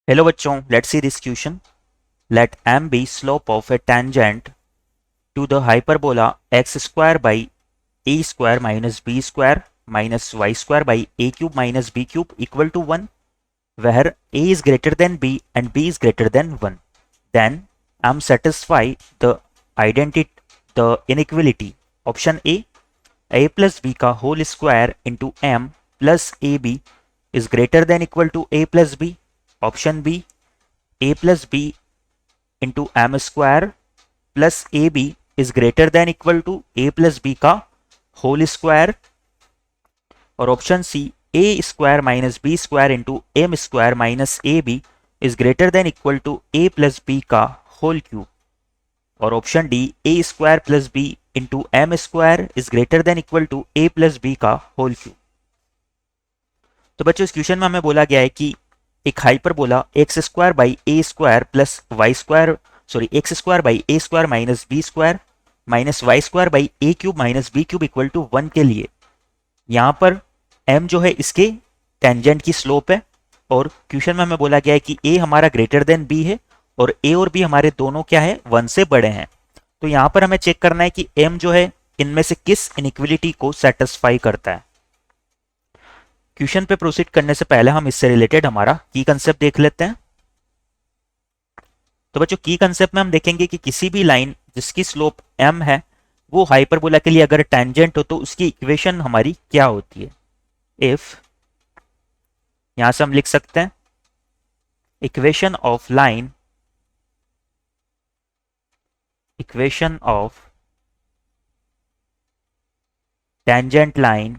Hello बच्चों, let's see this question. Let m be slope of a tangent to the hyperbola x square by a square minus b square minus y square by a cube minus b cube equal to 1, where a is greater than b and b is greater than 1. Then m satisfy the identity the inequality. Option a plus b का whole square into m plus ab is greater than equal to a plus b. Option b a plus b into m square plus ab is greater than equal to a plus b का whole square. और option C a square minus b square into m square minus a b is greater than equal to a plus b का whole cube. और option D a square plus b into m square is greater than equal to a plus b का whole cube. तो बच्चों, इस question में हमें बोला गया है कि एक hyperbola x square by a square plus y square x square by a square minus b square minus y square by a cube minus b cube equal to 1 के लिए यहाँ पर m जो है इसके टेंजेंट की स्लोप है. और क्वेश्चन में हमें बोला गया है कि a हमारा ग्रेटर देन b है और a और b हमारे दोनों क्या है, 1 से बड़े हैं. तो यहाँ पर हमें चेक करना है कि m जो है इनमें से किस इनइक्वलिटी को सेटिस्फाई करता है. क्वेश्चन पे प्रोसीड करने से पहले हम इससे रिलेटेड हमारा की कंसेप्ट देख लेते हैं. तो बच्चों, की कंसेप्ट में हम देखेंगे कि किसी भी लाइन जिसकी स्लोप m है वो हाइपरबोला के लिए अगर टेंजेंट हो तो उसकी इक्वेशन हमारी क्या होती है. इफ यहां से हम लिख सकते हैं equation of line equation of tangent line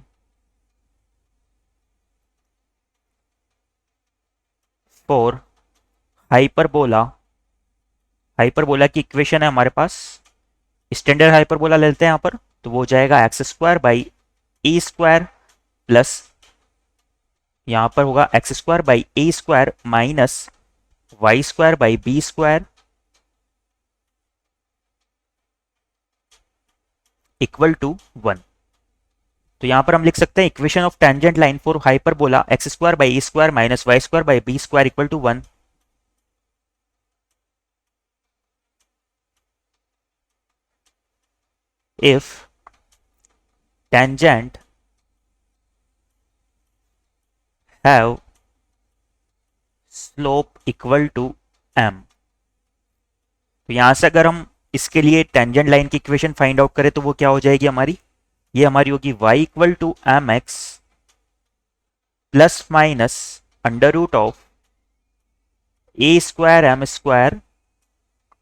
for hyperbola. Hyperbola की इक्वेशन है हमारे पास. स्टैंडर्ड हाइपरबोला लेते हैं यहां पर, तो वो हो जाएगा x square by a square plus यहां पर होगा x square by a square minus y square by b square equal to 1. तो यहां पर हम लिख सकते हैं equation of tangent line for hyperbola x square by a square minus y square by b square equal to 1. if tangent have slope equal to m. तो यहां से अगर हम इसके लिए टेंजेंट लाइन की इक्वेशन फाइंड आउट करें तो वो क्या हो जाएगी हमारी, ये हमारी होगी y equal to m x plus minus under root of a square m square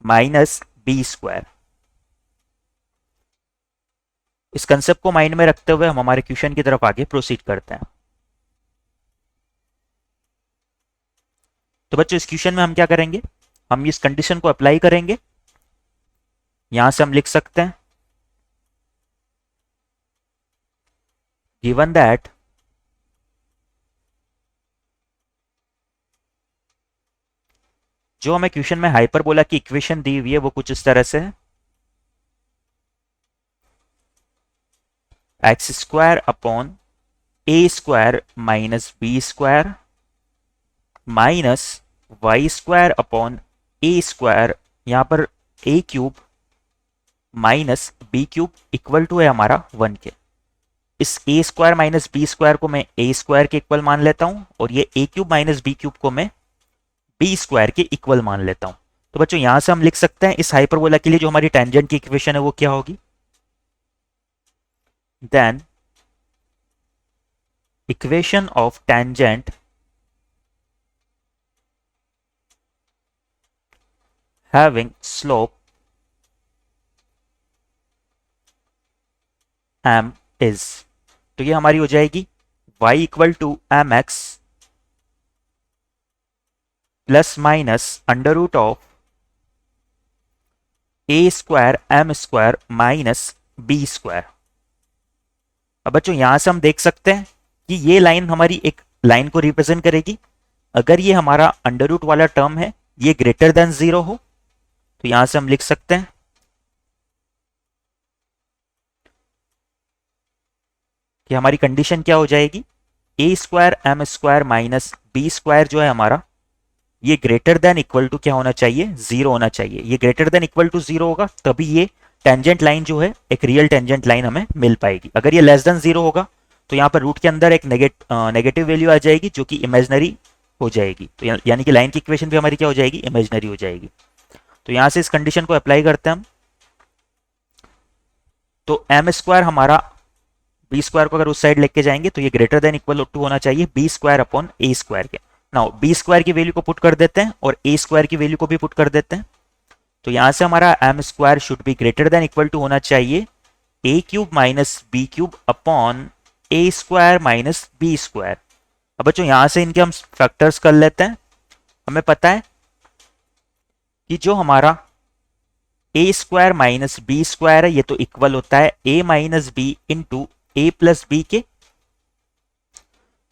minus b square. इस कंसेप्ट को माइंड में रखते हुए हम हमारे क्वेश्चन की तरफ आगे प्रोसीड करते हैं. तो बच्चों, इस क्वेश्चन में हम क्या करेंगे, हम इस कंडीशन को अप्लाई करेंगे. यहां से हम लिख सकते हैं गिवन दैट जो हमें क्वेश्चन में हाइपरबोला की इक्वेशन दी हुई है वो कुछ इस तरह से है. X square upon a square minus b square minus y square upon a square यहां पर a cube minus b cube equal to है हमारा 1 के. इस a square minus b square को मैं ए स्क्वायर के इक्वल मान लेता हूं और ये ए क्यूब माइनस बी क्यूब को मैं बी स्क्वायर के इक्वल मान लेता हूं. तो बच्चों, यहां से हम लिख सकते हैं इस हाइपरबोला के लिए जो हमारी टेंजेंट की इक्वेशन है वो क्या होगी. Then equation of tangent having slope m is, तो ये हमारी हो जाएगी y equal to m x plus minus under root of a square m square minus b square. अब बच्चों, यहां से हम देख सकते हैं कि ये लाइन हमारी एक लाइन को रिप्रेजेंट करेगी. अगर ये हमारा अंडर रूट वाला टर्म है ये ग्रेटर देन 0 हो तो यहां से हम लिख सकते हैं कि हमारी कंडीशन क्या हो जाएगी, a square m square minus b square जो है हमारा ये ग्रेटर देन इक्वल टू क्या होना चाहिए, 0 होना चाहिए। ये ग्रेटर देन इक्वल टू 0 होगा तभी ये टेंजेंट लाइन जो है एक रियल टेंजेंट लाइन हमें मिल पाएगी। अगर ये लेस देन 0 होगा तो यहाँ पर रूट के अंदर एक नेगेटिव वैल्यू आ जाएगी जो कि इमेजनरी हो जाएगी। तो यानी कि लाइन की इक्वेशन भी हमारी क्या हो जाएगी, इमेजनरी हो जाएगी। तो यहाँ से इस कंडीशन को अप्लाई करते हैं हम। तो एम स्क्वायर हमारा बी स्क्वायर को अगर उस साइड लेके जाएंगे तो ये ग्रेटर देन इक्वल टू होना चाहिए B square upon a square के। नाउ बी स्क्वायर की वैल्यू को पुट कर देते हैं और ए स्क्वायर की वैल्यू को भी पुट कर देते हैं। तो यहां से हमारा m square should be greater than equal to होना चाहिए a cube minus b cube upon a square minus b square. अब बच्चों यहां से इनके हम फैक्टर्स कर लेते हैं। हमें पता है कि जो हमारा ए स्क्वायर माइनस बी स्क्वायर है ये तो इक्वल होता है a minus b into a plus B के।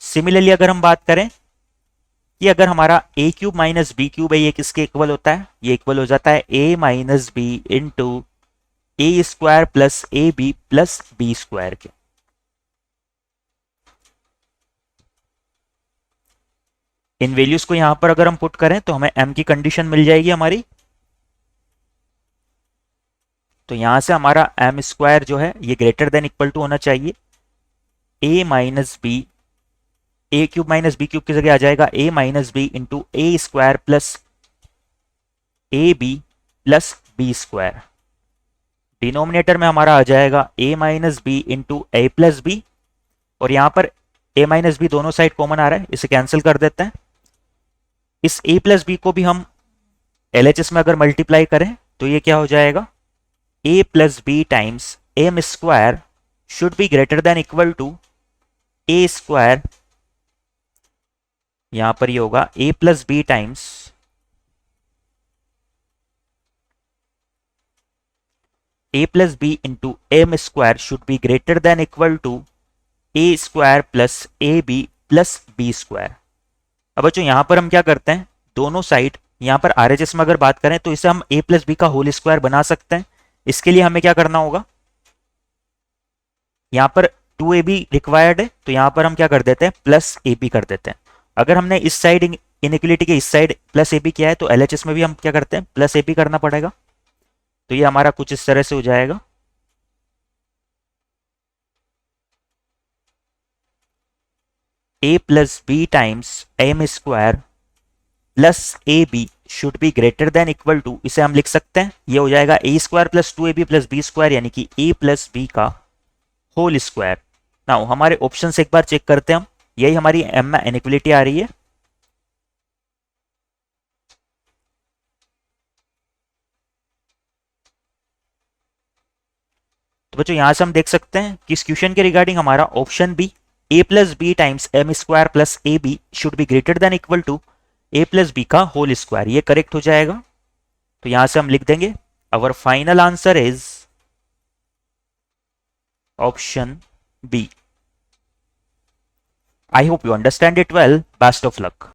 सिमिलरली अगर हम बात करें कि अगर हमारा ए क्यूब माइनस बी क्यूब है ये किसके इक्वल होता है, ये इक्वल हो जाता है a minus b into a square plus a b plus b square के। इन वैल्यूज को यहां पर अगर हम पुट करें तो हमें m की कंडीशन मिल जाएगी हमारी। तो यहां से हमारा एम स्क्वायर जो है ये ग्रेटर देन इक्वल टू होना चाहिए a minus b, a cube minus b cube की जगह आ जाएगा a minus b into a square plus a b plus b square. Denominator में हमारा आ जाएगा a minus b into a plus b और यहां पर ए माइनस बी दोनों साइड कॉमन आ रहा है, इसे कैंसिल कर देते हैं। इस ए प्लस बी को भी हम LHS में अगर मल्टीप्लाई करें तो ये क्या हो जाएगा, a plus b times m square should be greater than equal to a square. यहां पर ये होगा a plus b times a plus b into m square should be greater than equal to a square plus a b plus b square. अब बच्चों यहां पर हम क्या करते हैं, दोनों साइड यहां पर RHS में अगर बात करें तो इसे हम a प्लस बी का होल स्क्वायर बना सकते हैं। इसके लिए हमें क्या करना होगा, यहां पर 2ab रिक्वायर्ड है तो यहां पर हम क्या कर देते हैं प्लस ab कर देते हैं। अगर हमने इस साइड इनइक्वलिटी के इस साइड प्लस ab किया है तो LHS में भी हम क्या करते हैं प्लस ab करना पड़ेगा। तो ये हमारा कुछ इस तरह से हो जाएगा a plus b times m square plus a b should be greater than equal to, इसे हम लिख सकते हैं ये हो जाएगा a square plus 2ab plus b square यानी कि a प्लस बी का होल स्क्वायर। नाउ हमारे ऑप्शन से एक बार चेक करते हैं हम, यही हमारी m में इनइक्वलिटी आ रही है। तो बच्चों यहां से हम देख सकते हैं कि इस क्वेश्चन के रिगार्डिंग हमारा option b a plus b times m square plus a b should be greater than equal to a plus b का होल स्क्वायर, ये करेक्ट हो जाएगा। तो यहां से हम लिख देंगे our final answer is option b. I hope you understand it well. Best of luck.